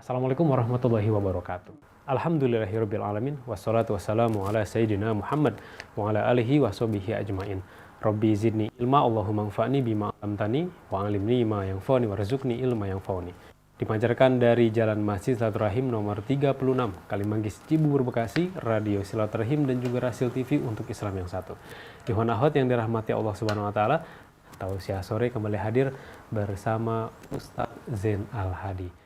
Assalamualaikum warahmatullahi wabarakatuh. Alhamdulillahirabbil alamin wassalatu wassalamu ala sayyidina Muhammad wa ala alihi washabihi ajmain. Rabbi zidni ilma Allahumma anfa'ni bima 'allamtani wa 'allimni ma yanfa'uni warzuqni ilma yanfa'uni. Dipancarkan dari Jalan Masjid Silaturahim nomor 36, Kalimanggis, Cibubur, Bekasi, Radio Silaturahim dan juga Rasil TV untuk Islam yang satu. Ikhwan akhwat yang dirahmati Allah Subhanahu wa taala, Tausiah Sore kembali hadir bersama Ustadz Zain Al-Hadi.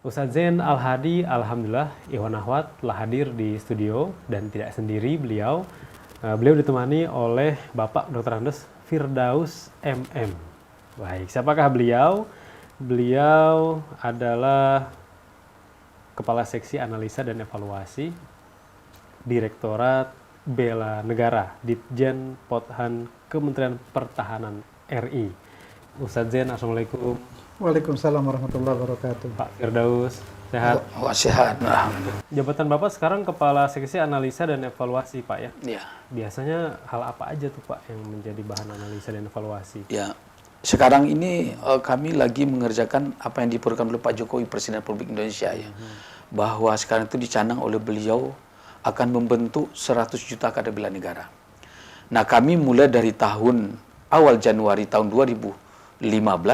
Ustadz Zain Al-Hadi, alhamdulillah, Ikhwan akhwat telah hadir di studio dan tidak sendiri beliau. Beliau ditemani oleh Bapak Dr. Andes Firdaus MM. Baik, siapakah beliau? Beliau adalah Kepala Seksi Analisa dan Evaluasi Direktorat Bela Negara, Ditjen Pothan Kementerian Pertahanan RI. Ustadz Zain, assalamualaikum. Waalaikumsalam warahmatullahi wabarakatuh. Pak Firdaus, sehat? Sehat, alhamdulillah. Jabatan Bapak sekarang Kepala Seksi Analisa dan Evaluasi, Pak ya? Ya. Biasanya hal apa aja tuh Pak yang menjadi bahan analisa dan evaluasi? Ya. Sekarang ini kami lagi mengerjakan apa yang diperlukan oleh Pak Jokowi, Presiden Republik Indonesia ya. Bahwa sekarang itu dicanang oleh beliau akan membentuk 100 juta kader bela negara. Nah, kami mulai dari awal Januari tahun 2015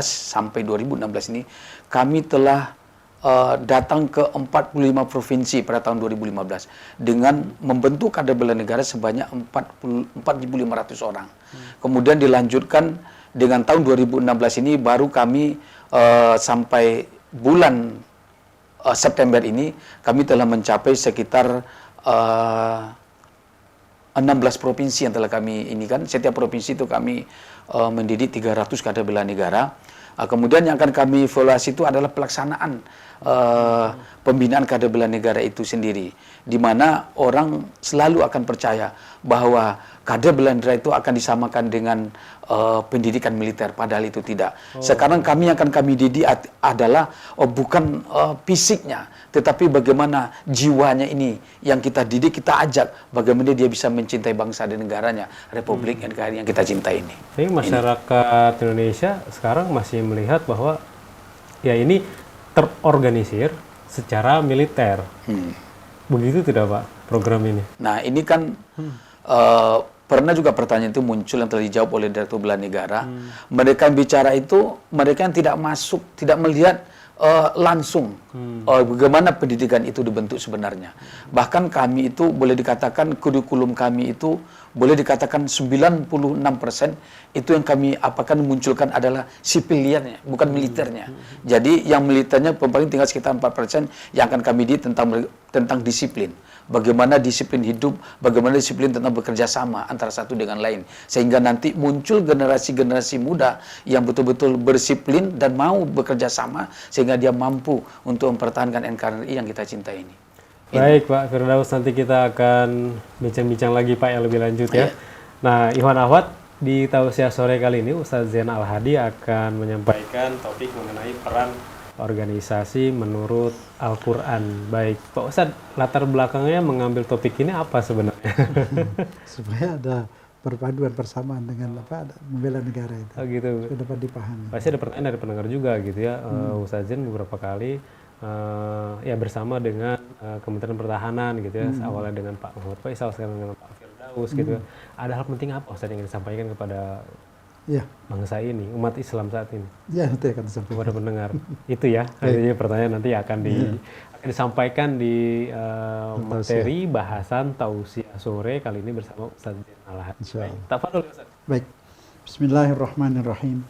sampai 2016 ini kami telah datang ke 45 provinsi pada tahun 2015 dengan membentuk kader bela negara sebanyak 4.500 orang. Kemudian dilanjutkan dengan tahun 2016 ini baru kami sampai bulan September ini kami telah mencapai sekitar 16 provinsi yang telah kami ini kan. Setiap provinsi itu kami mendidik 300 kader bela negara. Kemudian yang akan kami evaluasi itu adalah pelaksanaan pembinaan kader bela negara itu sendiri, di mana orang selalu akan percaya bahwa kader bela negara itu akan disamakan dengan pendidikan militer, padahal itu tidak. Sekarang yang akan kami didik adalah bukan fisiknya, tetapi bagaimana jiwanya ini yang kita didik, kita ajak bagaimana dia bisa mencintai bangsa dan negaranya, Republik NKRI yang kita cintai ini. Tapi masyarakat Indonesia sekarang masih melihat bahwa ya ini terorganisir secara militer. Begitu tidak Pak program ini? Nah ini kan pernah juga pertanyaan itu muncul yang telah dijawab oleh Direktur Bela Negara. Mereka bicara itu, mereka yang tidak masuk, tidak melihat langsung bagaimana pendidikan itu dibentuk sebenarnya. Bahkan kami itu boleh dikatakan kurikulum kami itu boleh dikatakan 96% itu yang kami munculkan adalah sipiliannya, bukan militernya. Jadi yang militernya paling tinggal sekitar 4% yang akan kami didik tentang disiplin. Bagaimana disiplin hidup, bagaimana disiplin tentang bekerja sama antara satu dengan lain. Sehingga nanti muncul generasi-generasi muda yang betul-betul berdisiplin dan mau bekerja sama sehingga dia mampu untuk mempertahankan NKRI yang kita cintai ini. Baik Pak Firdaus, nanti kita akan bincang-bincang lagi Pak yang lebih lanjut ya. Nah, Ikhwan akhwat, di Tausiah Sore kali ini Ustadz Zain Al-Hadi akan menyampaikan topik mengenai peran organisasi menurut Al-Quran. Baik, Pak Ustadz, latar belakangnya mengambil topik ini apa sebenarnya? Supaya ada perpaduan persamaan dengan membela negara itu. Oh gitu. Supaya dapat dipahami. Pasti ada pertanyaan dari pendengar juga gitu ya. Ustadz Zain beberapa kali ya bersama dengan Kementerian Pertahanan gitu ya. Awalnya dengan Pak Muhammad Faisal, sekarang dengan Pak Firdaus gitu. Ada hal penting apa Ustadz yang ingin disampaikan kepada bangsa ini, umat Islam saat ini? Ya, itu akan disampaikan kepada pendengar. Itu ya, artinya pertanyaan nanti akan disampaikan di materi bahasan Tausiah Sore kali ini bersama Ustadz Zain Al-Hadi. Tafadhol Ustadz. Baik. Bismillahirrahmanirrahim.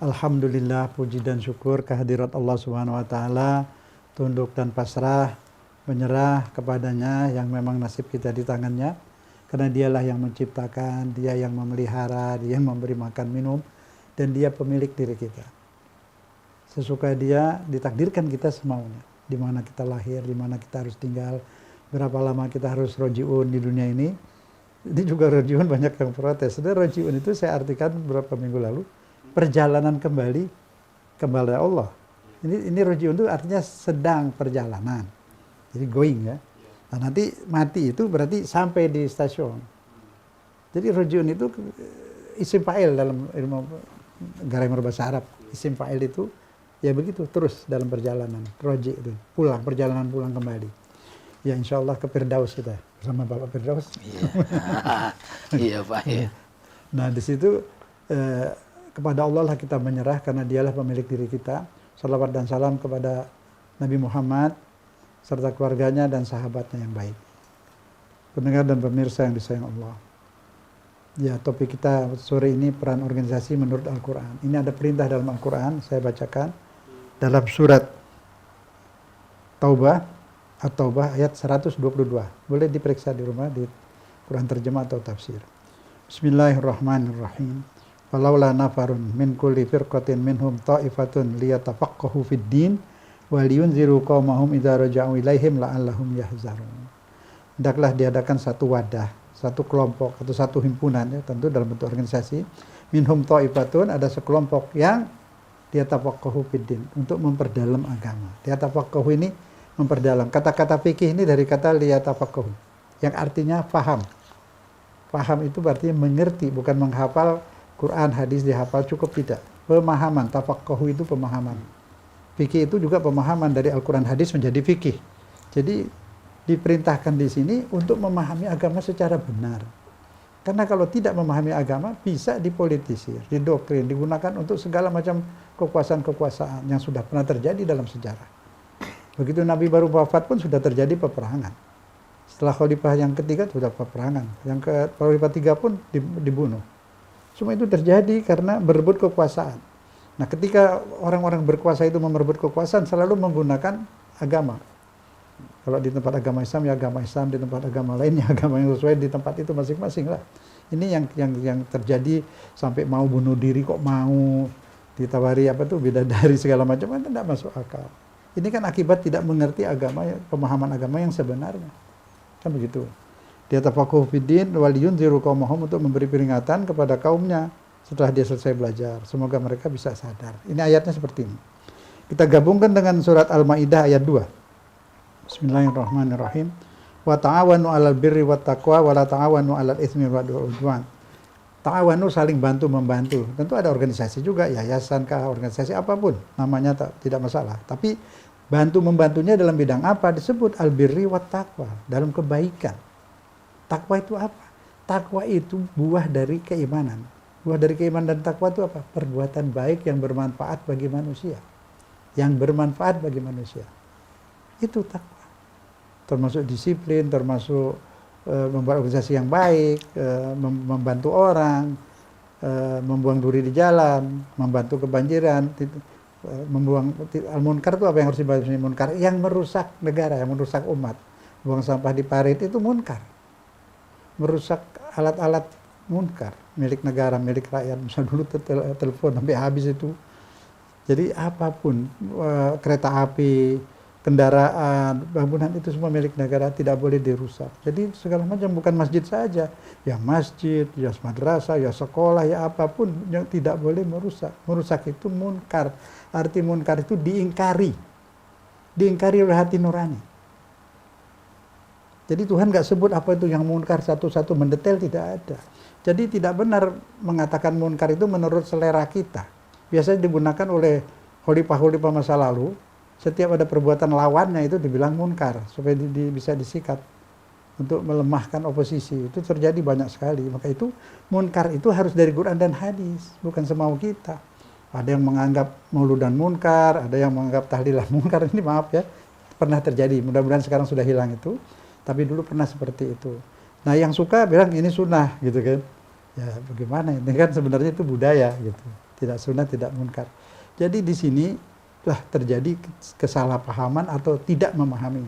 Alhamdulillah, puji dan syukur kehadirat Allah Subhanahu wa taala, tunduk dan pasrah, menyerah kepadanya yang memang nasib kita di tangannya. Karena dialah yang menciptakan, dia yang memelihara, dia yang memberi makan minum, dan dia pemilik diri kita. Sesuka dia ditakdirkan kita semaunya. Di mana kita lahir, di mana kita harus tinggal, berapa lama kita harus roji'un di dunia ini. Ini juga roji'un banyak yang protes. Sebenarnya roji'un itu saya artikan beberapa minggu lalu, perjalanan kembali kepada Allah. Ini roji'un itu artinya sedang perjalanan. Jadi going ya. Nah, nanti mati itu berarti sampai di stasiun. Jadi rojiun itu isim fa'il dalam ilmu grammar bahasa Arab. Isim fa'il itu Ya begitu terus dalam perjalanan roji itu, perjalanan pulang kembali. Ya insya Allah ke Firdaus kita bersama Bapak Firdaus. Iya. Iya Pak ya. Nah di situ kepada Allah lah kita menyerah karena dialah pemilik diri kita. Salawat dan salam kepada Nabi Muhammad serta keluarganya dan sahabatnya yang baik. Pendengar dan pemirsa yang disayang Allah. Ya, topik kita sore ini peran organisasi menurut Al-Quran. Ini ada perintah dalam Al-Quran, saya bacakan. Dalam surat Taubah, At-Taubah ayat 122. Boleh diperiksa di rumah, di Quran terjemah atau tafsir. Bismillahirrahmanirrahim. Walaula nafarun min kulli firqatin minhum ta'ifatun liyatafaqahu fid din wa liyunziru qaumahum idza raja'u ilaihim la'allahum yahzarun. Hendaklah diadakan satu wadah, satu kelompok atau satu himpunan, ya, tentu dalam bentuk organisasi. Minhum ta'ifatun, ada sekelompok yang liyatafaqahu fid din, untuk memperdalam agama. Liyatafaqahu ini memperdalam. Kata-kata fikih ini dari kata liyatafaqahu, yang artinya faham. Faham itu berarti mengerti, bukan menghafal Quran, hadis dihafal cukup, tidak. Pemahaman, tafaqahu itu pemahaman. Fikih itu juga pemahaman dari Al-Quran hadis menjadi fikih. Jadi diperintahkan di sini untuk memahami agama secara benar. Karena kalau tidak memahami agama bisa dipolitisir, didoktrin, digunakan untuk segala macam kekuasaan-kekuasaan yang sudah pernah terjadi dalam sejarah. Begitu Nabi baru wafat pun sudah terjadi peperangan. Setelah khalifah yang ketiga sudah peperangan, yang ke khalifah tiga pun dibunuh. Semua itu terjadi karena berebut kekuasaan. Nah, ketika orang-orang berkuasa itu merebut kekuasaan selalu menggunakan agama. Kalau di tempat agama Islam ya agama Islam, di tempat agama lainnya agama yang sesuai di tempat itu masing-masing lah. Ini yang terjadi sampai mau bunuh diri kok mau ditawari bidadari segala macam, kan tidak masuk akal. Ini kan akibat tidak mengerti agama, pemahaman agama yang sebenarnya. Kan begitu. Dia tafaquh fiddin wal yunziru qaumahum, untuk memberi peringatan kepada kaumnya setelah dia selesai belajar. Semoga mereka bisa sadar. Ini ayatnya seperti ini. Kita gabungkan dengan surat Al-Maidah ayat 2. Bismillahirrahmanirrahim. Wa ta'awanu 'alal birri wat taqwa wa la ta'awanu 'alal itsmi wal 'udwan. Ta'awanu saling bantu membantu. Tentu ada organisasi juga, yayasan kah, organisasi apapun namanya, tidak masalah. Tapi bantu membantunya dalam bidang apa? Disebut al-birri wat taqwa, dalam kebaikan. Takwa itu apa? Takwa itu buah dari keimanan. Buah dari keimanan dan takwa itu apa? Perbuatan baik yang bermanfaat bagi manusia. Yang bermanfaat bagi manusia. Itu takwa. Termasuk disiplin, termasuk membuat organisasi yang baik, membantu orang, membuang duri di jalan, membantu kebanjiran, membuang al-munkar itu apa yang harus dibantu? Munkar yang merusak negara, yang merusak umat. Buang sampah di parit itu munkar. Merusak alat-alat munkar milik negara, milik rakyat. Misal dulu telepon sampai habis itu. Jadi apapun, kereta api, kendaraan, bangunan itu semua milik negara, tidak boleh dirusak. Jadi segala macam, bukan masjid saja, ya masjid, ya madrasah, ya sekolah, ya apapun yang tidak boleh merusak. Merusak itu munkar. Arti munkar itu diingkari. Diingkari oleh hati nurani. Jadi Tuhan nggak sebut apa itu yang munkar satu-satu mendetail, tidak ada. Jadi tidak benar mengatakan munkar itu menurut selera kita. Biasanya digunakan oleh khalifah-khalifah masa lalu. Setiap ada perbuatan lawannya itu dibilang munkar supaya bisa disikat untuk melemahkan oposisi. Itu terjadi banyak sekali. Maka itu munkar itu harus dari Quran dan hadis, bukan semau kita. Ada yang menganggap mauludan munkar, ada yang menganggap tahlilan munkar. Ini maaf ya, pernah terjadi. Mudah-mudahan sekarang sudah hilang itu. Tapi dulu pernah seperti itu. Nah, yang suka bilang ini sunnah gitu kan. Ya bagaimana? Ini kan sebenarnya itu budaya gitu. Tidak sunnah, tidak munkar. Jadi di sini lah terjadi kesalahpahaman atau tidak memahami.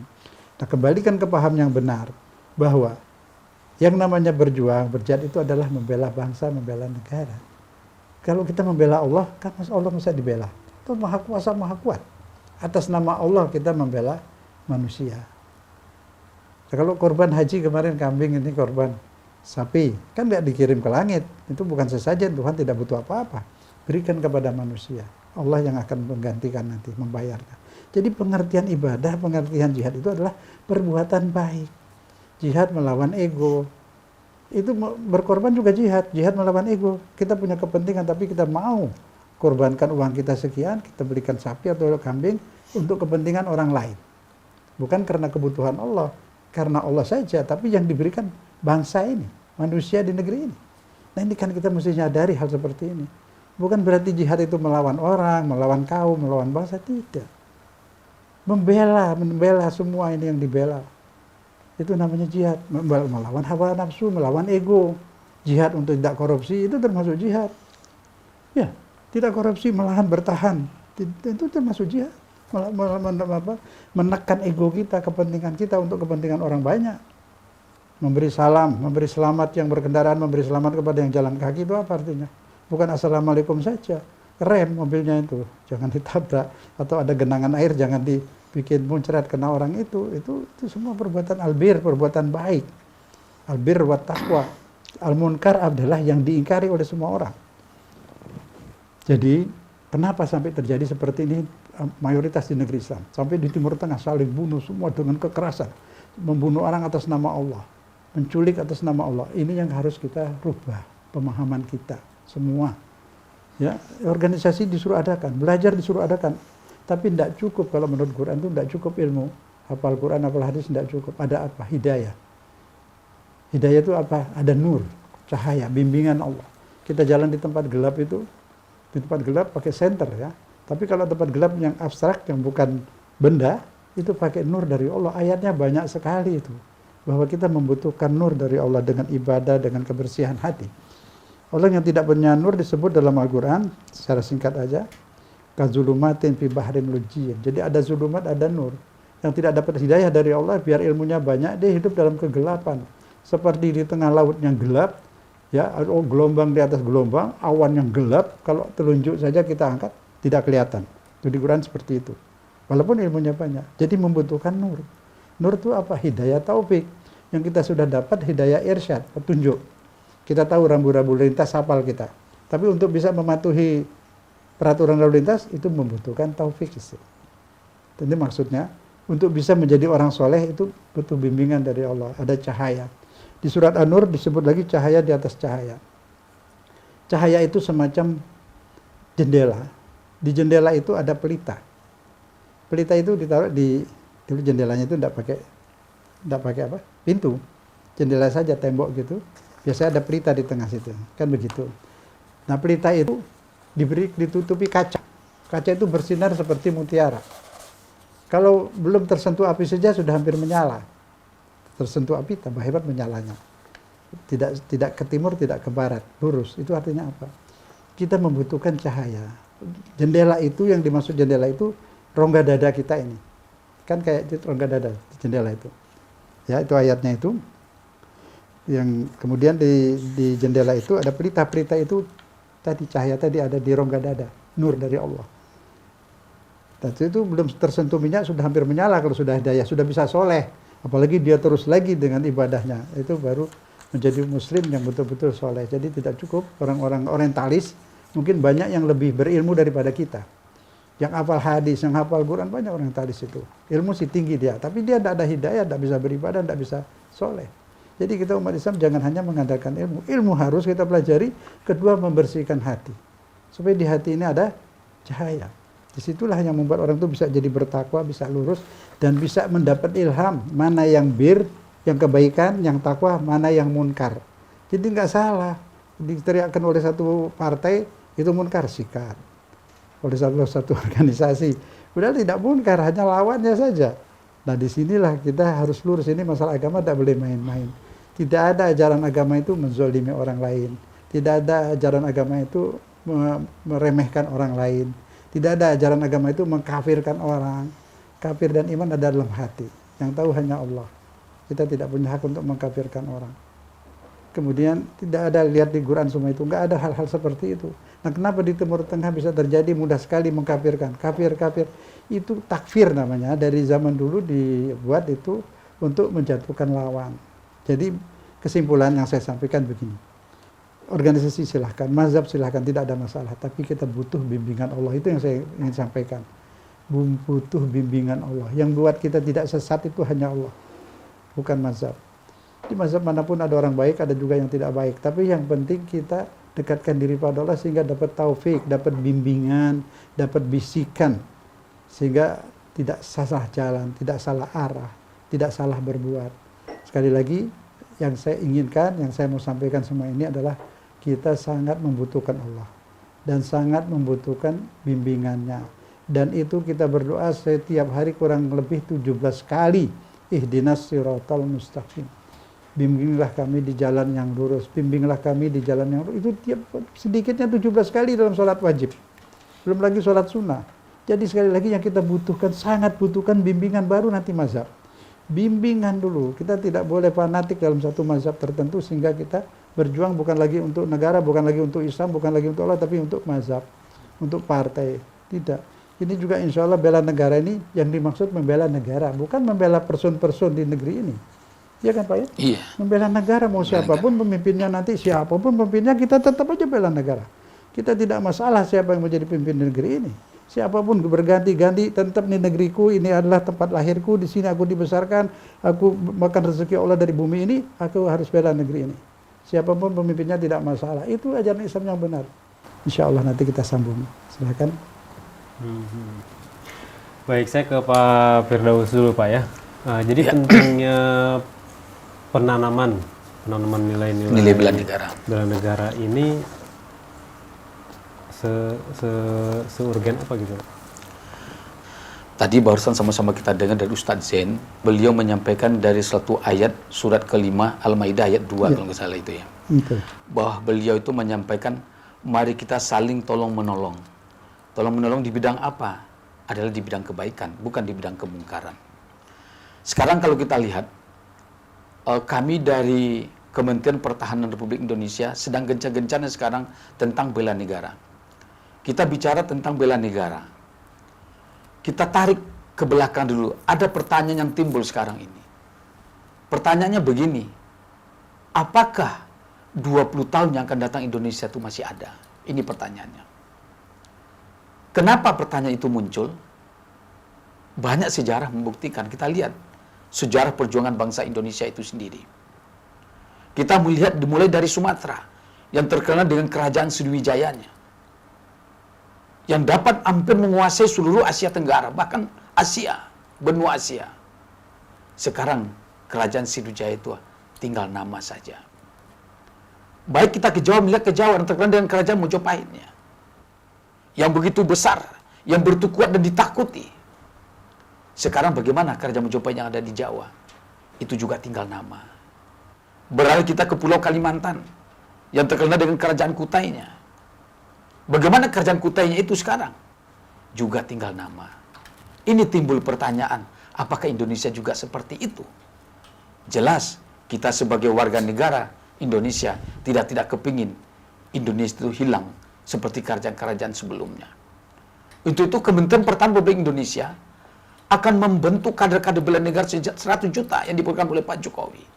Nah, kembalikan ke paham yang benar bahwa yang namanya berjuang, berjihad itu adalah membela bangsa, membela negara. Kalau kita membela Allah, kan Allah bisa dibela. Itu Maha Kuasa, Maha Kuat. Atas nama Allah kita membela manusia. Nah, kalau korban haji kemarin kambing, ini korban sapi, kan nggak dikirim ke langit. Itu bukan sesajen, Tuhan tidak butuh apa-apa. Berikan kepada manusia. Allah yang akan menggantikan nanti, membayarkan. Jadi pengertian ibadah, pengertian jihad itu adalah perbuatan baik. Jihad melawan ego. Itu berkorban juga jihad. Jihad melawan ego. Kita punya kepentingan tapi kita mau korbankan uang kita sekian, kita belikan sapi atau kambing untuk kepentingan orang lain. Bukan karena kebutuhan Allah, karena Allah saja, tapi yang diberikan bangsa ini, manusia di negeri ini. Nah ini kan kita mesti nyadari hal seperti ini. Bukan berarti jihad itu melawan orang, melawan kaum, melawan bangsa, tidak. Membela semua ini yang dibela. Itu namanya jihad, melawan hawa nafsu, melawan ego. Jihad untuk tidak korupsi, itu termasuk jihad. Ya, tidak korupsi, malahan bertahan, itu termasuk jihad. Menekan ego kita, kepentingan kita untuk kepentingan orang banyak. Memberi salam, memberi selamat yang berkendaraan, memberi selamat kepada yang jalan kaki, itu apa artinya? Bukan assalamualaikum saja, rem mobilnya itu, jangan ditabrak, atau ada genangan air jangan dibikin muncrat kena orang itu semua perbuatan albir, perbuatan baik. Albir wa taqwa. Al-munkar adalah yang diingkari oleh semua orang. Jadi kenapa sampai terjadi seperti ini mayoritas di negeri Islam, sampai di Timur Tengah saling bunuh semua dengan kekerasan, membunuh orang atas nama Allah, menculik atas nama Allah. Ini yang harus kita rubah pemahaman kita semua. Ya, organisasi disuruh adakan, belajar disuruh adakan, tapi tidak cukup. Kalau menurut Quran itu tidak cukup ilmu, hafal Quran, hafal hadis tidak cukup. Ada apa? Hidayah. Hidayah itu apa? Ada nur, cahaya, bimbingan Allah. Kita jalan di tempat gelap itu, di tempat gelap pakai senter ya. Tapi kalau tempat gelap yang abstrak, yang bukan benda, itu pakai nur dari Allah. Ayatnya banyak sekali itu, bahwa kita membutuhkan nur dari Allah dengan ibadah, dengan kebersihan hati. Orang yang tidak punya nur disebut dalam Al-Quran, secara singkat aja, kazulumatin fi bahrin lujjin. Jadi ada zulumat, ada nur. Yang tidak dapat hidayah dari Allah, biar ilmunya banyak, dia hidup dalam kegelapan. Seperti di tengah laut yang gelap, ya, gelombang di atas gelombang, awan yang gelap, kalau telunjuk saja kita angkat, tidak kelihatan. Itu di Quran seperti itu. Walaupun ilmunya banyak. Jadi membutuhkan nur. Nur itu apa? Hidayah taufik. Yang kita sudah dapat hidayah irsyad, petunjuk. Kita tahu rambu-rambu lintas, hafal kita. Tapi untuk bisa mematuhi peraturan lalu lintas, itu membutuhkan taufik. Jadi maksudnya, untuk bisa menjadi orang soleh itu butuh bimbingan dari Allah. Ada cahaya. Di surat An-Nur disebut lagi cahaya di atas cahaya. Cahaya itu semacam jendela. Di jendela itu ada pelita. Pelita itu ditaruh di jendelanya itu tidak pakai apa? Pintu. Jendela saja, tembok gitu. Biasanya ada pelita di tengah situ, kan begitu. Nah pelita itu ditutupi kaca. Kaca itu bersinar seperti mutiara. Kalau belum tersentuh api saja sudah hampir menyala. Tersentuh api tambah hebat menyalanya. Tidak ke timur, tidak ke barat, lurus. Itu artinya apa? Kita membutuhkan cahaya. Jendela itu, yang dimaksud jendela itu rongga dada kita ini. Kan kayak rongga dada jendela itu. Ya, itu ayatnya itu. Yang kemudian di jendela itu ada pelita-pelita itu tadi, cahaya tadi ada di rongga dada, nur dari Allah. Dan itu belum tersentuh minyak sudah hampir menyala kalau sudah hidayah, sudah bisa soleh. Apalagi dia terus lagi dengan ibadahnya, itu baru menjadi muslim yang betul-betul soleh. Jadi tidak cukup orang-orang orientalis, mungkin banyak yang lebih berilmu daripada kita. Yang hafal hadis, yang hafal Quran, banyak orientalis itu. Ilmu sih tinggi dia, tapi dia tidak ada hidayah, tidak bisa beribadah, tidak bisa soleh. Jadi kita umat Islam jangan hanya mengandalkan ilmu. Ilmu harus kita pelajari. Kedua, membersihkan hati. Supaya di hati ini ada cahaya. Disitulah yang membuat orang itu bisa jadi bertakwa, bisa lurus, dan bisa mendapat ilham. Mana yang bir, yang kebaikan, yang takwa, mana yang munkar. Jadi nggak salah. Diteriakkan oleh satu partai, itu munkar, sikat. Oleh satu organisasi. Padahal tidak munkar, hanya lawannya saja. Nah disinilah kita harus lurus. Ini masalah agama tidak boleh main-main. Tidak ada ajaran agama itu menzolimi orang lain. Tidak ada ajaran agama itu meremehkan orang lain. Tidak ada ajaran agama itu mengkafirkan orang. Kafir dan iman ada dalam hati. Yang tahu hanya Allah. Kita tidak punya hak untuk mengkafirkan orang. Kemudian tidak ada, lihat di Quran semua itu. Enggak ada hal-hal seperti itu. Nah kenapa di Timur Tengah bisa terjadi mudah sekali mengkafirkan. Kafir. Itu takfir namanya. Dari zaman dulu dibuat itu untuk menjatuhkan lawan. Jadi kesimpulan yang saya sampaikan begini. Organisasi silahkan, mazhab silahkan, tidak ada masalah. Tapi kita butuh bimbingan Allah. Itu yang saya ingin sampaikan. Butuh bimbingan Allah. Yang buat kita tidak sesat itu hanya Allah. Bukan mazhab. Di mazhab manapun ada orang baik, ada juga yang tidak baik. Tapi yang penting kita dekatkan diri pada Allah sehingga dapat taufik, dapat bimbingan, dapat bisikan, sehingga tidak salah jalan, tidak salah arah, tidak salah berbuat. Sekali lagi, yang saya inginkan, yang saya mau sampaikan semua ini adalah kita sangat membutuhkan Allah dan sangat membutuhkan bimbingannya. Dan itu kita berdoa setiap hari kurang lebih 17 kali. Ihdinas siratal mustaqim. Bimbinglah kami di jalan yang lurus, bimbinglah kami di jalan yang lurus. Itu tiap sedikitnya 17 kali dalam sholat wajib. Belum lagi sholat sunnah. Jadi sekali lagi yang kita butuhkan, sangat butuhkan bimbingan, baru nanti mazhab. Bimbingan dulu. Kita tidak boleh fanatik dalam satu mazhab tertentu sehingga kita berjuang bukan lagi untuk negara, bukan lagi untuk Islam, bukan lagi untuk Allah, tapi untuk mazhab, untuk partai. Tidak. Ini juga insya Allah bela negara ini yang dimaksud membela negara, bukan membela person-person di negeri ini. Iya kan Pak ya? Iya. Membela negara, mau siapapun pemimpinnya nanti, siapapun pemimpinnya, kita tetap aja bela negara. Kita tidak masalah siapa yang menjadi pemimpin negeri ini. Siapapun berganti-ganti, tetap di negeriku, ini adalah tempat lahirku, di sini aku dibesarkan, aku makan rezeki Allah dari bumi ini, aku harus bela negeri ini. Siapapun pemimpinnya tidak masalah. Itu ajaran Islam yang benar. Insya Allah nanti kita sambung. Silakan. Baik, saya ke Pak Firdaus dulu Pak ya. Jadi pentingnya penanaman nilai-nilai bela negara. Bela negara ini seurgen apa gitu? Tadi barusan sama-sama kita dengar dari Ustadz Zain, beliau menyampaikan dari suatu ayat surat ke-5 Al-Maidah ayat 2 kalau nggak salah itu ya. Bahwa beliau itu menyampaikan mari kita saling tolong-menolong. Tolong-menolong di bidang apa? Adalah di bidang kebaikan, bukan di bidang kemungkaran. Sekarang kalau kita lihat, kami dari Kementerian Pertahanan Republik Indonesia sedang gencar-gencarnya sekarang tentang bela negara. Kita bicara tentang bela negara. Kita tarik ke belakang dulu. Ada pertanyaan yang timbul sekarang ini. Pertanyaannya begini, apakah 20 tahun yang akan datang Indonesia itu masih ada? Ini pertanyaannya. Kenapa pertanyaan itu muncul? Banyak sejarah membuktikan. Kita lihat sejarah perjuangan bangsa Indonesia itu sendiri. Kita melihat dimulai dari Sumatera yang terkenal dengan kerajaan Sriwijayanya, yang dapat hampir menguasai seluruh Asia Tenggara, bahkan Asia, benua Asia. Sekarang kerajaan Sriwijaya itu tinggal nama saja. Baik kita ke Jawa, melihat ke Jawa yang terkenal dengan kerajaan Mojopahitnya, yang begitu besar, yang begitu kuat dan ditakuti. Sekarang bagaimana kerajaan Mojopahit yang ada di Jawa? Itu juga tinggal nama. Beralih kita ke Pulau Kalimantan, yang terkenal dengan kerajaan Kutainya. Bagaimana kerajaan Kutainya itu sekarang? Juga tinggal nama. Ini timbul pertanyaan, apakah Indonesia juga seperti itu? Jelas, kita sebagai warga negara Indonesia tidak kepingin Indonesia itu hilang seperti kerajaan-kerajaan sebelumnya. Untuk itu Kementerian Pertahanan Republik Indonesia akan membentuk kader-kader bela negara 100 juta yang diprogram oleh Pak Jokowi.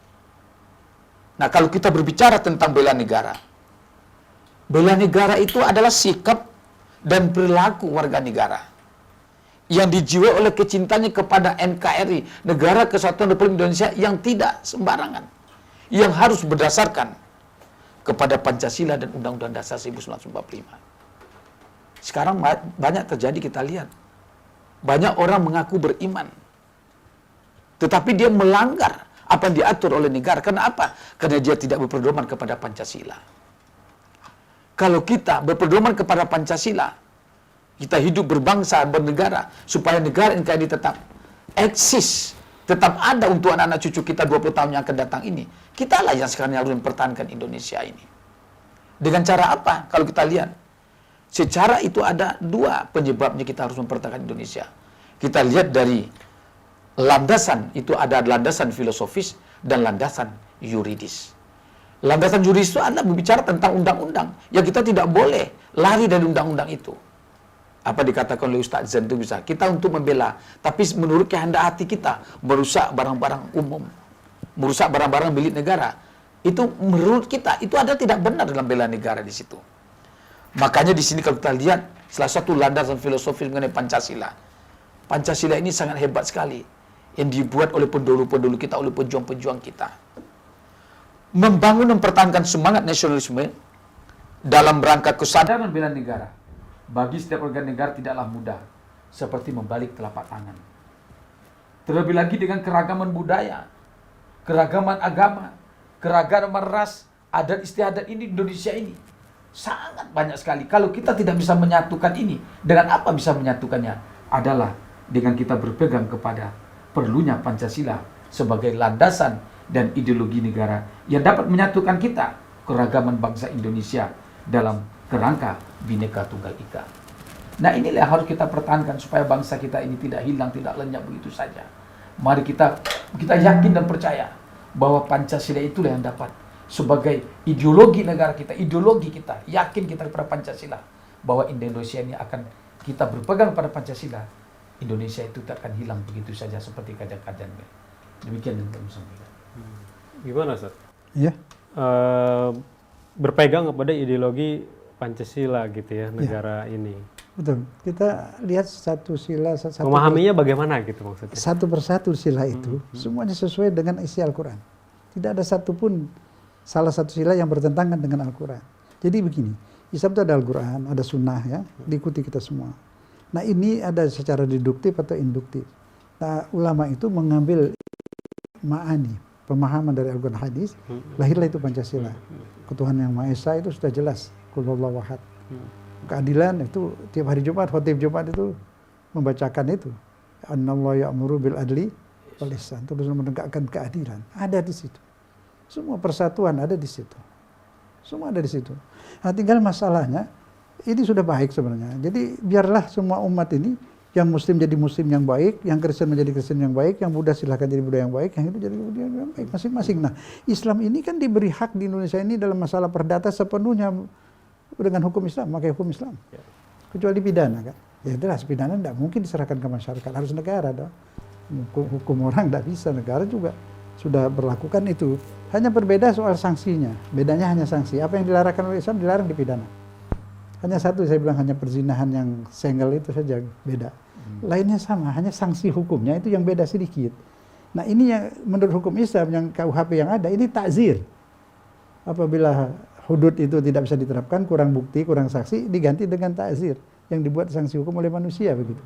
Nah, kalau kita berbicara tentang bela negara itu adalah sikap dan perilaku warga negara yang dijiwai oleh kecintanya kepada NKRI, Negara Kesatuan Republik Indonesia, yang tidak sembarangan, yang harus berdasarkan kepada Pancasila dan Undang-Undang Dasar 1945. Sekarang banyak terjadi, kita lihat. Banyak orang mengaku beriman, tetapi dia melanggar apa yang diatur oleh negara. Kenapa? Karena dia tidak berpedoman kepada Pancasila. Kalau kita berpedoman kepada Pancasila, kita hidup berbangsa, bernegara, supaya negara NKRI tetap eksis, tetap ada untuk anak-anak cucu kita 20 tahun yang akan datang ini. Kitalah yang sekarang harus mempertahankan Indonesia ini. Dengan cara apa? Kalau kita lihat, secara itu ada dua penyebabnya kita harus mempertahankan Indonesia. Kita lihat dari landasan, itu ada landasan filosofis dan landasan yuridis. Landasan yuridis itu adalah berbicara tentang undang-undang, yang kita tidak boleh lari dari undang-undang itu. Apa dikatakan oleh Ustadz Zain itu bisa, kita untuk membela, tapi menurut kehendak hati kita, merusak barang-barang umum, merusak barang-barang milik negara. Itu menurut kita, itu ada tidak benar dalam bela negara di situ. Makanya di sini kalau kita lihat, salah satu landasan filosofis mengenai Pancasila. Pancasila ini sangat hebat sekali, yang dibuat oleh pendahulu-pendahulu kita, oleh pejuang-pejuang kita. Membangun dan mempertahankan semangat nasionalisme dalam rangka kesadaran bela negara. Bagi setiap warga negara tidaklah mudah seperti membalik telapak tangan. Terlebih lagi dengan keragaman budaya, keragaman agama, keragaman ras, adat istiadat ini Indonesia ini sangat banyak sekali. Kalau kita tidak bisa menyatukan ini, dengan apa bisa menyatukannya? Adalah dengan kita berpegang kepada perlunya Pancasila sebagai landasan dan ideologi negara yang dapat menyatukan kita, keragaman bangsa Indonesia dalam kerangka Bhinneka Tunggal Ika. Nah, inilah yang harus kita pertahankan supaya bangsa kita ini tidak hilang, tidak lenyap begitu saja. Mari kita yakin dan percaya bahwa Pancasila itulah yang dapat sebagai ideologi negara kita, ideologi kita, yakin kita kepada Pancasila bahwa Indonesia ini akan kita berpegang pada Pancasila, Indonesia itu tak akan hilang begitu saja seperti kajian-kajian. Demikian yang kami sampaikan. Gimana, Ustaz? Ya. Berpegang kepada ideologi Pancasila gitu ya, negara ini. Betul. Kita lihat satu sila, Memahaminya bagaimana gitu maksudnya? satu persatu sila itu, semuanya sesuai dengan isi Al-Quran. Tidak ada satupun salah satu sila yang bertentangan dengan Al-Quran. Jadi begini, Islam itu ada Al-Quran, ada sunnah ya, diikuti kita semua. Nah ini ada secara deduktif atau induktif. Nah ulama itu mengambil ma'ani, pemahaman dari Al-Quran hadis, lahirlah itu Pancasila. Ketuhanan yang Maha Esa itu sudah jelas, Qul huwallahu ahad. Keadilan itu tiap hari Jumat, khotib Jumat itu membacakan itu. Annallahu ya'muru bil adli wal ihsan, terus menegakkan keadilan. Ada di situ. Semua persatuan ada di situ. Semua ada di situ. Nah, tinggal masalahnya ini sudah baik sebenarnya. Jadi biarlah semua umat ini, yang Muslim jadi Muslim yang baik, yang Kristen menjadi Kristen yang baik, yang Buddha silahkan jadi Buddha yang baik, yang itu jadi Buddha yang baik masing-masing. Nah, Islam ini kan diberi hak di Indonesia ini dalam masalah perdata sepenuhnya dengan hukum Islam, pakai hukum Islam. Kecuali pidana kan. Ya jelas pidana tidak mungkin diserahkan ke masyarakat, harus negara dong. Hukum orang tidak bisa, negara juga sudah berlakukan itu. Hanya berbeda soal sanksinya. Bedanya hanya sanksi. Apa yang dilarangkan oleh Islam dilarang dipidana. Hanya satu saya bilang, hanya perzinahan yang single itu saja beda. Lainnya sama, hanya sanksi hukumnya itu yang beda sedikit. Nah ini yang menurut hukum Islam yang KUHP yang ada ini takzir. Apabila hudud itu tidak bisa diterapkan, kurang bukti, kurang saksi, diganti dengan takzir yang dibuat sanksi hukum oleh manusia begitu.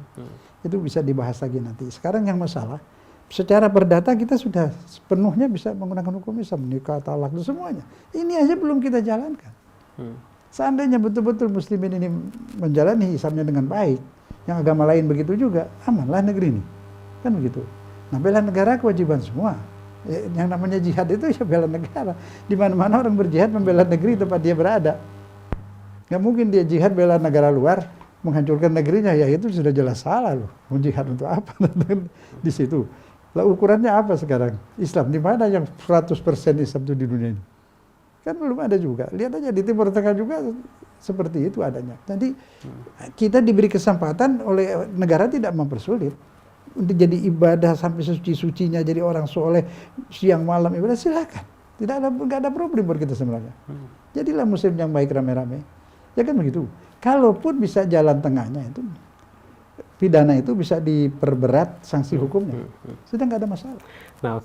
Itu bisa dibahas lagi nanti. Sekarang yang masalah secara perdata kita sudah sepenuhnya bisa menggunakan hukum Islam, nikah, talak, semuanya. Ini aja belum kita jalankan. Seandainya betul-betul muslimin ini menjalani Islamnya dengan baik, yang agama lain begitu juga, amanlah negeri ini. Kan begitu. Nah, bela negara kewajiban semua. Yang namanya jihad itu ya bela negara. Di mana-mana orang berjihad membela negeri tempat dia berada. Nggak mungkin dia jihad bela negara luar, menghancurkan negerinya, ya itu sudah jelas salah loh. Jihad untuk apa? Di situ. Lah ukurannya apa sekarang? Islam di mana yang 100% Islam itu di dunia ini? Kan belum ada juga. Lihat aja di Timur Tengah juga seperti itu adanya. Jadi kita diberi kesempatan oleh negara tidak mempersulit. Untuk jadi ibadah sampai suci-sucinya, jadi orang soleh siang malam ibadah, silakan. Nggak ada problem buat kita sebenarnya. Jadilah muslim yang baik rame-rame. Ya kan begitu. Kalaupun bisa jalan tengahnya itu, pidana itu bisa diperberat sanksi hukumnya. Sudah nggak ada masalah. Nah,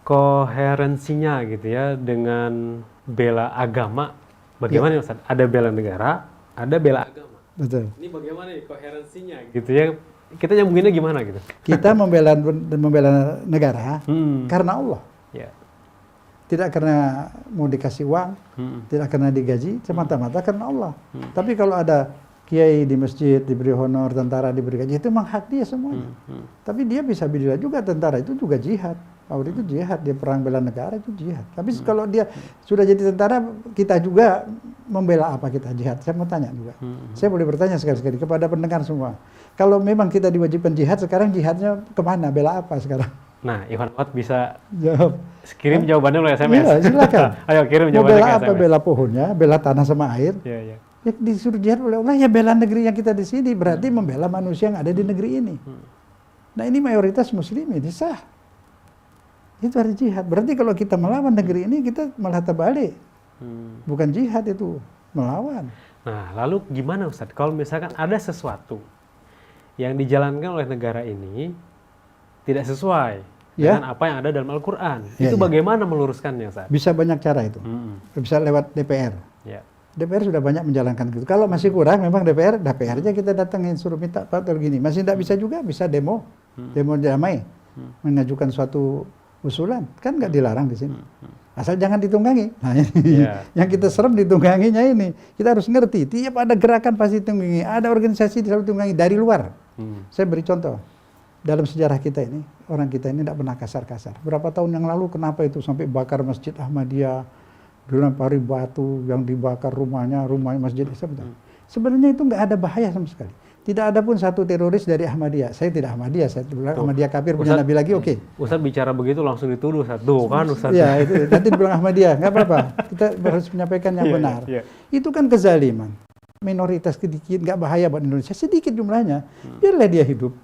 koherensinya gitu ya dengan bela agama, bagaimana Ustaz? Ada bela negara, ada bela agama. Betul. Ini bagaimana nih koherensinya gitu ya? Kita nyambunginnya gimana gitu? Kita membela negara karena Allah. Ya. Tidak karena mau dikasih uang, tidak karena digaji, semata-mata karena Allah. Tapi kalau ada kiai di masjid diberi honor, tentara diberi gaji, itu memang hak dia semuanya. Tapi dia bisa bila juga tentara itu juga jihad. Awal itu jihad, dia perang bela negara itu jihad. Tapi kalau dia sudah jadi tentara, kita juga membela apa kita jihad? Saya mau tanya juga. Saya boleh bertanya sekali-sekali kepada pendengar semua. Kalau memang kita diwajibkan jihad, sekarang jihadnya kemana? Bela apa sekarang? Nah, Iwan Wat bisa jawab. Kirim jawabannya oleh SMS. Ya, silakan. Ayo kirim mau jawabannya bela ke apa? SMS. Bela pohonnya, bela tanah sama air. Iya. Ya, disuruh jihad oleh Allah, ya bela negeri yang kita di sini. Berarti membela manusia yang ada di negeri ini. Nah ini mayoritas muslimin, sah. Itu harus jihad. Berarti kalau kita melawan negeri ini, kita malah terbalik. Bukan jihad itu, melawan. Nah, lalu gimana Ustadz? Kalau misalkan ada sesuatu yang dijalankan oleh negara ini tidak sesuai Ya. dengan apa yang ada dalam Al-Quran. Ya, Itu ya. bagaimana meluruskannya, Ustaz? Bisa banyak cara itu. Bisa lewat DPR. Ya. DPR sudah banyak menjalankan gitu. Kalau masih kurang, memang DPR aja kita datangin suruh minta Pak gini. Masih tidak bisa juga, bisa demo damai, mengajukan suatu usulan, kan nggak dilarang di sini. Asal jangan ditunggangi. Nah, ini yang kita serem ditungganginya ini. Kita harus ngerti, tiap ada gerakan pasti ditunggangi, ada organisasi selalu ditunggangi dari luar. Saya beri contoh. Dalam sejarah kita ini, orang kita ini tidak pernah kasar-kasar. Berapa tahun yang lalu kenapa itu sampai bakar Masjid Ahmadiyah, dilempari batu, yang dibakar rumahnya masjid Islam. Sebenarnya itu nggak ada bahaya sama sekali. Tidak ada pun satu teroris dari Ahmadiyah. Saya tidak Ahmadiyah, saya bilang Ahmadiyah kafir, punya Nabi lagi, oke. Ustaz bicara begitu langsung dituduh, Ustaz. Tuh kan Ustaz. Ya, itu nanti dibilang Ahmadiyah, nggak apa-apa. Kita harus menyampaikan yang benar. Itu kan kezaliman. Minoritas sedikit, nggak bahaya buat Indonesia. Sedikit jumlahnya, biarlah dia hidup.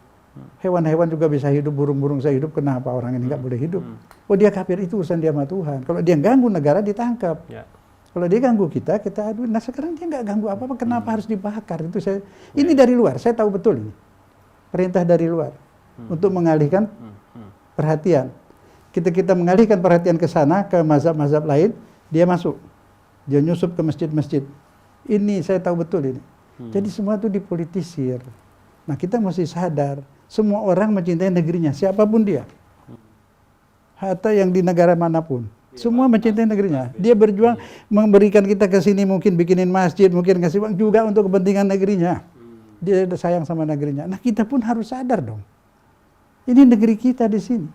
Hewan-hewan juga bisa hidup, burung-burung saya hidup, kenapa orang ini nggak boleh hidup? Oh dia kafir, itu urusan dia sama Tuhan. Kalau dia ganggu negara, ditangkap. Kalau dia ganggu kita adu. Nah sekarang dia nggak ganggu apa-apa, kenapa harus dibakar? Itu saya. Ini dari luar, saya tahu betul ini. Perintah dari luar untuk mengalihkan perhatian. Kita mengalihkan perhatian ke sana, ke mazhab-mazhab lain, dia masuk, dia nyusup ke masjid-masjid. Ini saya tahu betul ini. Jadi semua itu dipolitisir. Nah kita mesti sadar, semua orang mencintai negerinya, siapapun dia. Hatta yang di negara manapun. Semua mencintai negerinya. Dia berjuang memberikan kita ke sini, mungkin bikinin masjid, mungkin ngasih uang juga untuk kepentingan negerinya. Dia sayang sama negerinya. Nah kita pun harus sadar dong. Ini negeri kita di sini.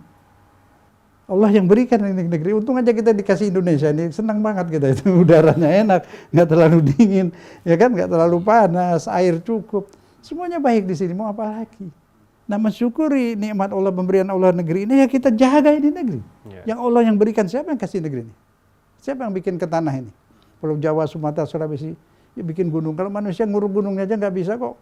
Allah yang berikan ini negeri. Untung aja kita dikasih Indonesia ini, senang banget kita itu. Udaranya enak, nggak terlalu dingin, ya kan, nggak terlalu panas, air cukup. Semuanya baik di sini, mau apa lagi? Nah mensyukuri nikmat Allah, pemberian Allah negeri ini, ya kita jaga ini negeri. Yang Allah yang berikan, siapa yang kasih negeri ini? Siapa yang bikin ke tanah ini? Pulau Jawa, Sumatera, Sulawesi, ya bikin gunung. Kalau manusia nguruk gunungnya aja nggak bisa kok.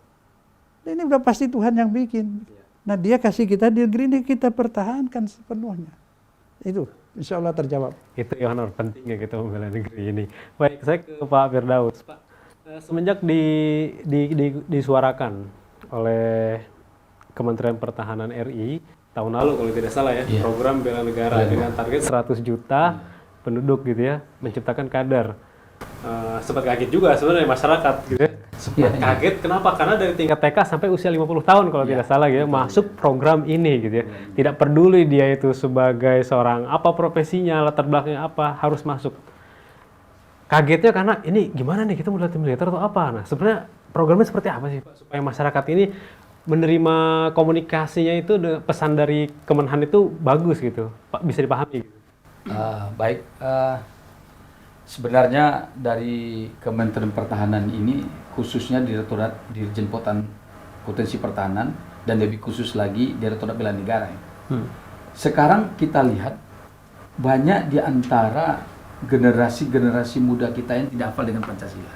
Ini udah pasti Tuhan yang bikin. Nah dia kasih kita di negeri ini, kita pertahankan sepenuhnya. Itu insya Allah terjawab. Itu yang pentingnya kita membela negeri ini. Baik, saya ke Pak Firdaus. Pak, semenjak disuarakan oleh Kementerian Pertahanan RI tahun lalu kalau tidak salah ya, program bela negara dengan target 100 juta penduduk gitu ya, menciptakan kader. Sempat kaget juga sebenarnya masyarakat gitu ya. Sempat kaget, kenapa? Karena dari tingkat TK sampai usia 50 tahun kalau tidak salah gitu, masuk program ini gitu ya. Tidak peduli dia itu sebagai seorang apa profesinya, latar belakangnya apa, harus masuk. Kagetnya karena ini gimana nih, kita mau latih militer atau apa? Nah sebenarnya programnya seperti apa sih Pak, supaya masyarakat ini menerima komunikasinya itu, pesan dari Kemenhan itu bagus gitu, Pak, bisa dipahami gitu. Baik, sebenarnya dari Kementerian Pertahanan ini khususnya Direktorat Dirjen Potensi Pertahanan dan lebih khusus lagi Direktorat Bela Negara. Sekarang kita lihat banyak di antara generasi muda kita yang tidak hafal dengan Pancasila.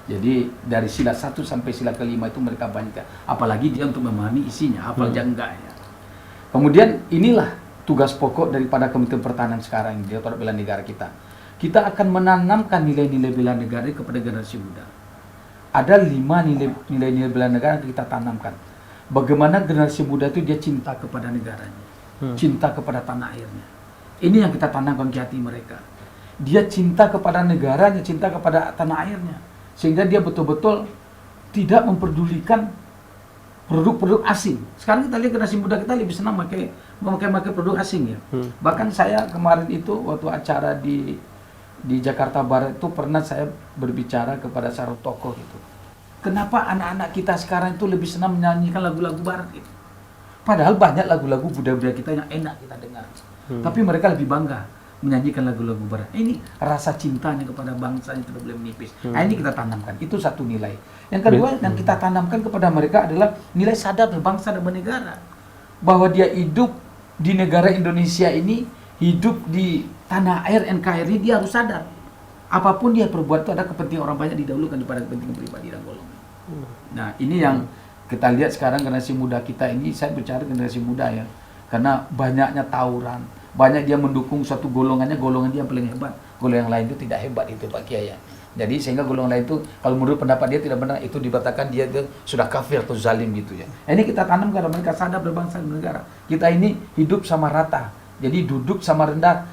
Jadi dari sila 1 sampai sila ke-5 itu mereka banyak, apalagi dia untuk memahami isinya, hafal aja enggak ya. Kemudian inilah tugas pokok daripada Kementerian Pertahanan sekarang, Direktorat Bela Negara kita. Kita akan menanamkan nilai-nilai bela negara kepada generasi muda. Ada 5 nilai-nilai bela negara yang kita tanamkan. Bagaimana generasi muda itu dia cinta kepada negaranya, cinta kepada tanah airnya. Ini yang kita tanamkan ke hati mereka. Dia cinta kepada negaranya, cinta kepada tanah airnya. Sehingga dia betul-betul tidak memperdulikan produk-produk asing. Sekarang kita lihat generasi muda kita lebih senang memakai produk asing ya. Bahkan saya kemarin itu waktu acara di Jakarta Barat itu pernah saya berbicara kepada salah tokoh itu. Kenapa anak-anak kita sekarang itu lebih senang menyanyikan lagu-lagu barat gitu? Padahal banyak lagu-lagu budaya-budaya kita yang enak kita dengar. Tapi mereka lebih bangga menyanyikan lagu-lagu barat. Ini rasa cintanya kepada bangsa yang tidak boleh menipis. Nah ini kita tanamkan. Itu satu nilai. Yang kedua yang kita tanamkan kepada mereka adalah nilai sadar berbangsa dan bernegara. Bahwa dia hidup di negara Indonesia ini, hidup di tanah air NKRI, dia harus sadar. Apapun dia perbuat itu ada kepentingan orang banyak didahulukan daripada kepentingan pribadi dan golongan. Nah ini yang kita lihat sekarang generasi muda kita ini, saya bicara generasi muda ya. Karena banyaknya tawuran, banyak dia mendukung suatu golongan dia yang paling hebat, golongan yang lain itu tidak hebat itu Pak Kiai. Jadi sehingga golongan lain itu kalau menurut pendapat dia tidak benar, itu dikatakan dia itu sudah kafir atau zalim gitu ya. Ini kita tanam karena mereka sadar berbangsa dan negara. Kita ini hidup sama rata. Jadi duduk sama rendah,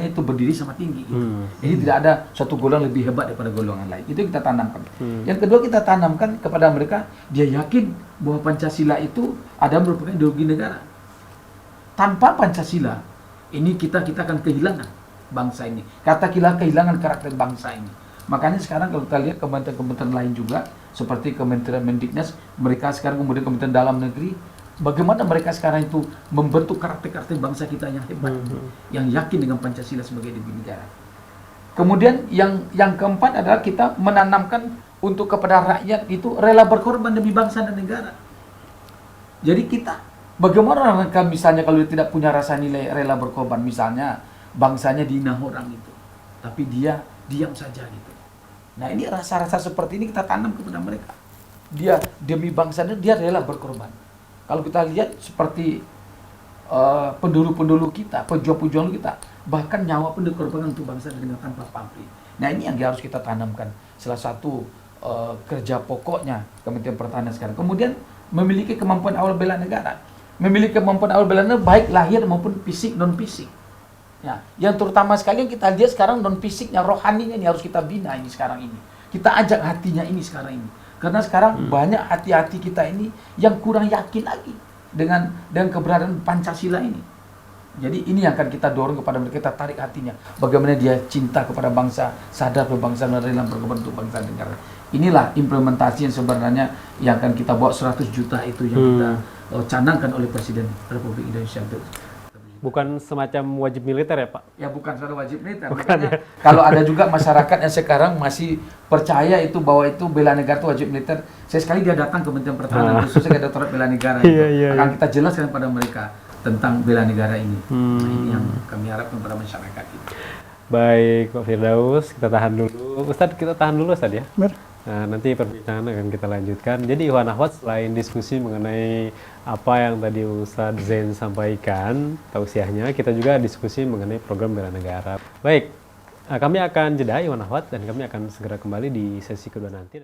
itu berdiri sama tinggi gitu. Jadi tidak ada suatu golongan lebih hebat daripada golongan lain. Itu kita tanamkan. Yang kedua kita tanamkan kepada mereka, dia yakin bahwa Pancasila itu ada merupakan ideologi negara. Tanpa Pancasila, ini kita akan kehilangan bangsa ini. Katakanlah kehilangan karakter bangsa ini. Makanya sekarang kalau kita lihat kementerian-kementerian lain juga, seperti Kementerian Mendiknas, mereka sekarang kemudian Kementerian Dalam Negeri, bagaimana mereka sekarang itu membentuk karakter-karakter bangsa kita yang hebat, yang yakin dengan Pancasila sebagai ideologi negara. Kemudian yang keempat adalah kita menanamkan untuk kepada rakyat itu rela berkorban demi bangsa dan negara. Jadi kita, bagaimana mereka misalnya kalau dia tidak punya rasa nilai rela berkorban, misalnya bangsanya dihina orang itu, tapi dia diam saja gitu. Nah ini rasa-rasa seperti ini kita tanam kepada mereka. Dia demi bangsanya dia rela berkorban. Kalau kita lihat seperti pendulu-pendulu kita, pejuang-pejuang kita, bahkan nyawa pun dikorbankan untuk bangsa dengan tanpa pamrih. Nah ini yang harus kita tanamkan. Salah satu kerja pokoknya Kementerian Pertahanan sekarang. Kemudian memiliki kemampuan awal bela negara. Memiliki kemampuan awal bela negara baik lahir maupun fisik non fisik. Ya, yang terutama sekali yang kita lihat sekarang non fisiknya, rohaninya ini harus kita bina ini sekarang ini. Kita ajak hatinya ini sekarang ini. Karena sekarang banyak hati-hati kita ini yang kurang yakin lagi dengan keberadaan Pancasila ini. Jadi ini yang akan kita dorong kepada mereka, kita tarik hatinya. Bagaimana dia cinta kepada bangsa, sadar berbangsa dan rela berkorban untuk bangsa dan negara. Inilah implementasi yang sebenarnya yang akan kita bawa 100 juta itu yang kita canangkan oleh Presiden Republik Indonesia. Bukan semacam wajib militer ya Pak? Ya bukan suatu wajib militer. Makanya kalau ada juga masyarakat yang sekarang masih percaya itu bahwa itu bela negara itu wajib militer, saya sekali dia datang ke Kementerian Pertahanan khususnya ke Direktorat Bela Negara itu. Akan kita jelaskan kepada mereka tentang bela negara ini. Nah, ini yang kami harapkan kepada masyarakat itu. Baik Pak Firdaus, kita tahan dulu. Ustadz, kita tahan dulu Ustadz ya. Benar. Nah, nanti perbincangan akan kita lanjutkan. Jadi Ikhwan Akhwat, selain diskusi mengenai apa yang tadi Ustadz Zain sampaikan, tausiahnya, kita juga diskusi mengenai program bela negara. Baik, kami akan jeda Ikhwan Akhwat dan kami akan segera kembali di sesi kedua nanti.